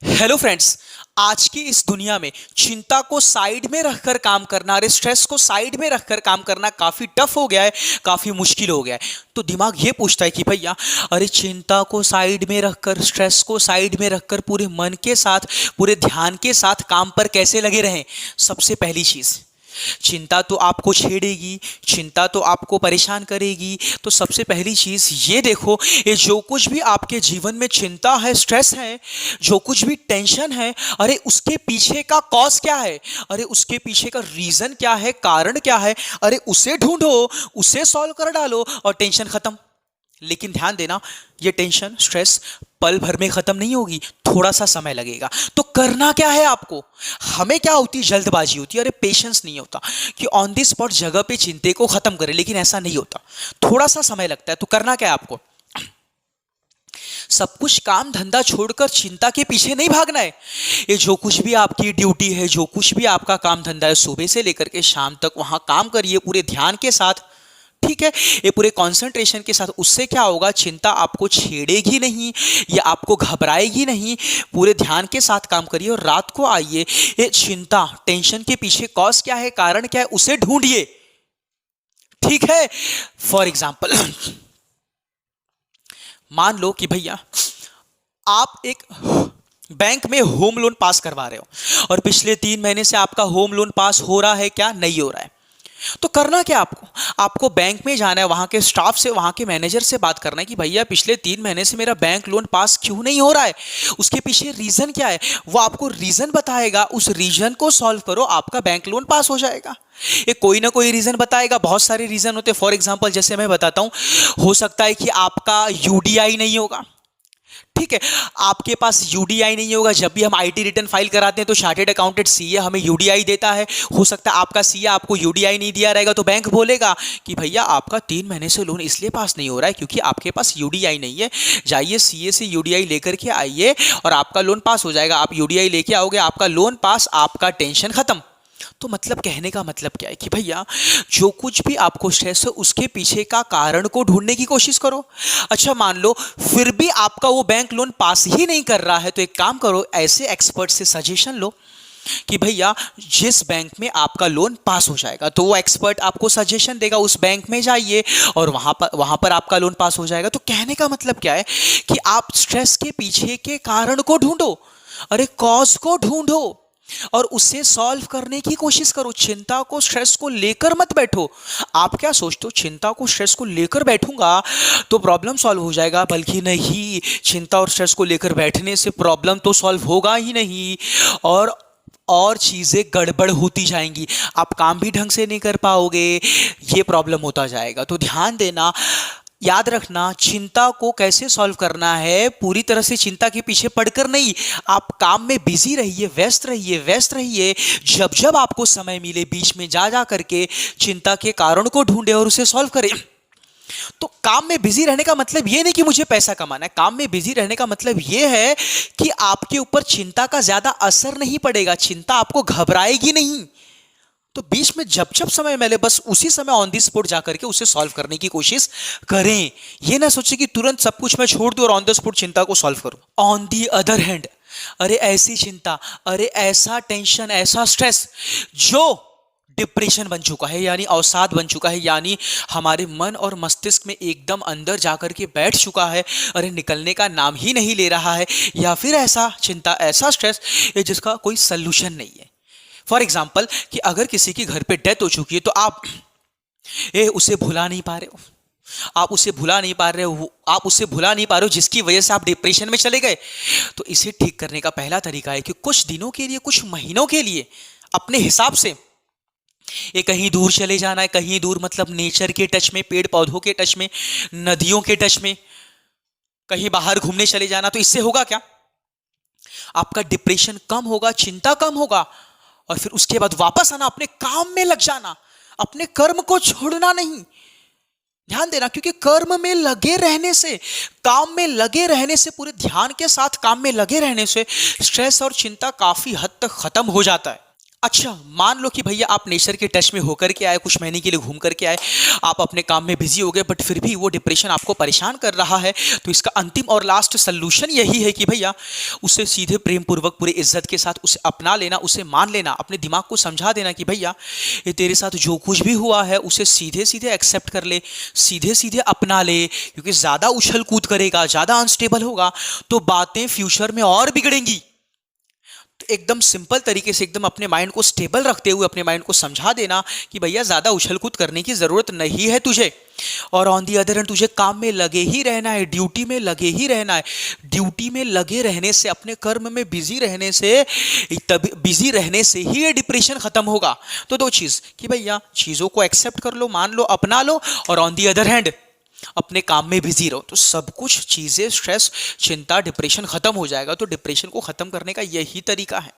Hello friends. आज की इस दुनिया में चिंता को साइड में रखकर काम करना, अरे स्ट्रेस को साइड में रखकर काम करना काफ़ी टफ हो गया है, काफ़ी मुश्किल हो गया है। तो दिमाग ये पूछता है कि भैया, अरे चिंता को साइड में रखकर, स्ट्रेस को साइड में रखकर पूरे मन के साथ, पूरे ध्यान के साथ काम पर कैसे लगे रहें। सबसे पहली चीज़, चिंता तो आपको छेड़ेगी, चिंता तो आपको परेशान करेगी। तो सबसे पहली चीज़ ये देखो, ये जो कुछ भी आपके जीवन में चिंता है, स्ट्रेस है, जो कुछ भी टेंशन है, अरे उसके पीछे का कॉज क्या है, अरे उसके पीछे का रीज़न क्या है, कारण क्या है, अरे उसे ढूंढो, उसे सॉल्व कर डालो और टेंशन खत्म। लेकिन ध्यान देना, ये टेंशन, स्ट्रेस पल भर में खत्म नहीं होगी, थोड़ा सा समय लगेगा। तो करना क्या है आपको? हमें क्या होती है, जल्दबाजी होती है, अरे पेशेंस नहीं होता कि ऑन द स्पॉट जगह पे चिंता को खत्म करें, लेकिन ऐसा नहीं होता, थोड़ा सा समय लगता है। तो करना क्या है आपको? सब कुछ काम धंधा छोड़कर चिंता के पीछे नहीं भागना है। ये जो कुछ भी आपकी ड्यूटी है, जो कुछ भी आपका काम धंधा है, सुबह से लेकर के शाम तक वहां काम करिए पूरे ध्यान के साथ, ठीक है, ये पूरे कंसंट्रेशन के साथ। उससे क्या होगा, चिंता आपको छेड़ेगी नहीं या आपको घबराएगी नहीं। पूरे ध्यान के साथ काम करिए और रात को आइए, ये चिंता, टेंशन के पीछे कॉज क्या है, कारण क्या है, उसे ढूंढिए, ठीक है। फॉर एग्जाम्पल, मान लो कि भैया आप एक बैंक में होम लोन पास करवा रहे हो और पिछले 3 महीने से आपका होम लोन पास हो रहा है क्या, नहीं हो रहा है। तो करना क्या आपको? आपको बैंक में जाना है, वहां के स्टाफ से, वहां के मैनेजर से बात करना है कि भैया पिछले 3 महीने से मेरा बैंक लोन पास क्यों नहीं हो रहा है, उसके पीछे रीजन क्या है। वो आपको रीजन बताएगा, उस रीजन को सॉल्व करो, आपका बैंक लोन पास हो जाएगा। ये कोई ना कोई रीजन बताएगा, बहुत सारे रीजन होते हैं। फॉर एग्जाम्पल जैसे मैं बताता हूं, हो सकता है कि आपका यूडीआई नहीं होगा, ठीक है। आपके पास यूडीआई नहीं होगा, जब भी हम आईटी रिटर्न फाइल कराते हैं तो चार्टेड अकाउंटेंट सीए हमें यूडीआई देता है। हो सकता है आपका सीए आपको यूडीआई नहीं दिया रहेगा, तो बैंक बोलेगा कि भैया आपका 3 महीने से लोन इसलिए पास नहीं हो रहा है क्योंकि आपके पास यूडीआई नहीं है, जाइए सीए से यूडीआई लेकर के आइए और आपका लोन पास हो जाएगा। आप यूडीआई लेके आओगे, आपका लोन पास, आपका टेंशन खत्म। तो मतलब, कहने का मतलब क्या है कि भैया जो कुछ भी आपको स्ट्रेस है उसके पीछे का कारण को ढूंढने की कोशिश करो। अच्छा मान लो फिर भी आपका वो बैंक लोन पास ही नहीं कर रहा है, तो एक काम करो, ऐसे एक्सपर्ट से सजेशन लो कि भैया जिस बैंक में आपका लोन पास हो जाएगा, तो वो एक्सपर्ट आपको सजेशन देगा, उस बैंक में जाइए और वहां पर आपका लोन पास हो जाएगा। तो कहने का मतलब क्या है कि आप स्ट्रेस के पीछे के कारण को ढूंढो, अरे कॉज को ढूंढो और उसे सॉल्व करने की कोशिश करो। चिंता को, स्ट्रेस को लेकर मत बैठो। आप क्या सोचते हो, चिंता को, स्ट्रेस को लेकर बैठूंगा तो प्रॉब्लम सॉल्व हो जाएगा? बल्कि नहीं, चिंता और स्ट्रेस को लेकर बैठने से प्रॉब्लम तो सॉल्व होगा ही नहीं, और चीज़ें गड़बड़ होती जाएंगी, आप काम भी ढंग से नहीं कर पाओगे, ये प्रॉब्लम होता जाएगा। तो ध्यान देना, याद रखना, चिंता को कैसे सॉल्व करना है, पूरी तरह से चिंता के पीछे पड़कर नहीं। आप काम में बिजी रहिए, व्यस्त रहिए, व्यस्त रहिए। जब जब आपको समय मिले, बीच में जा जा करके चिंता के कारण को ढूंढे और उसे सॉल्व करें। तो काम में बिजी रहने का मतलब ये नहीं कि मुझे पैसा कमाना है, काम में बिजी रहने का मतलब ये है कि आपके ऊपर चिंता का ज्यादा असर नहीं पड़ेगा, चिंता आपको घबराएगी नहीं। तो बीच में जब जब समय मिले, बस उसी समय ऑन दी स्पॉट जाकर के उसे सॉल्व करने की कोशिश करें। ये ना सोचे कि तुरंत सब कुछ मैं छोड़ दूं और ऑन द स्पॉट चिंता को सॉल्व करूं। ऑन दी अदर हैंड, अरे ऐसी चिंता, अरे ऐसा टेंशन, ऐसा स्ट्रेस जो डिप्रेशन बन चुका है, यानी अवसाद बन चुका है, यानी हमारे मन और मस्तिष्क में एकदम अंदर जाकर के बैठ चुका है, अरे निकलने का नाम ही नहीं ले रहा है। या फिर ऐसा चिंता, ऐसा स्ट्रेस जिसका कोई सल्यूशन नहीं है। फॉर एग्जाम्पल कि अगर किसी की घर पे डेथ हो चुकी है तो आप उसे भुला नहीं पा रहे हो, आप उसे भुला नहीं पा रहे हो, आप उसे भुला नहीं पा रहे हो, जिसकी वजह से आप डिप्रेशन में चले गए। तो इसे ठीक करने का पहला तरीका है कि कुछ दिनों के लिए, कुछ महीनों के लिए अपने हिसाब से ये कहीं दूर चले जाना है। कहीं दूर मतलब नेचर के टच में, पेड़ पौधों के टच में, नदियों के टच में, कहीं बाहर घूमने चले जाना। तो इससे होगा क्या, आपका डिप्रेशन कम होगा, चिंता कम होगा, और फिर उसके बाद वापस आना, अपने काम में लग जाना, अपने कर्म को छोड़ना नहीं। ध्यान देना, क्योंकि कर्म में लगे रहने से, काम में लगे रहने से, पूरे ध्यान के साथ काम में लगे रहने से स्ट्रेस और चिंता काफी हद तक खत्म हो जाता है। अच्छा, मान लो कि भैया आप नेचर के टच में होकर के आए, कुछ महीने के लिए घूम करके आए, आप अपने काम में बिजी हो गए, बट फिर भी वो डिप्रेशन आपको परेशान कर रहा है। तो इसका अंतिम और लास्ट सल्यूशन यही है कि भैया उसे सीधे प्रेम पूर्वक पूरी इज्जत के साथ उसे अपना लेना, उसे मान लेना, अपने दिमाग को समझा देना कि भैया ये तेरे साथ जो कुछ भी हुआ है उसे सीधे सीधे एक्सेप्ट कर ले, सीधे सीधे अपना ले। क्योंकि ज़्यादा उछल कूद करेगा, ज़्यादा अनस्टेबल होगा तो बातें फ्यूचर में और बिगड़ेंगी। तो एकदम सिंपल तरीके से एकदम अपने माइंड को स्टेबल रखते हुए अपने माइंड को समझा देना कि भैया ज़्यादा उछल कूद करने की ज़रूरत नहीं है तुझे, और ऑन दी अदर हैंड तुझे काम में लगे ही रहना है, ड्यूटी में लगे ही रहना है। ड्यूटी में लगे रहने से, अपने कर्म में बिजी रहने से, तभी बिजी रहने से ही ये डिप्रेशन खत्म होगा। तो दो चीज़ कि भैया चीज़ों को एक्सेप्ट कर लो, मान लो, अपना लो, और ऑन दी अदर हैंड अपने काम में बिजी रहो, तो सब कुछ चीज़ें, स्ट्रेस, चिंता, डिप्रेशन खत्म हो जाएगा। तो डिप्रेशन को खत्म करने का यही तरीका है।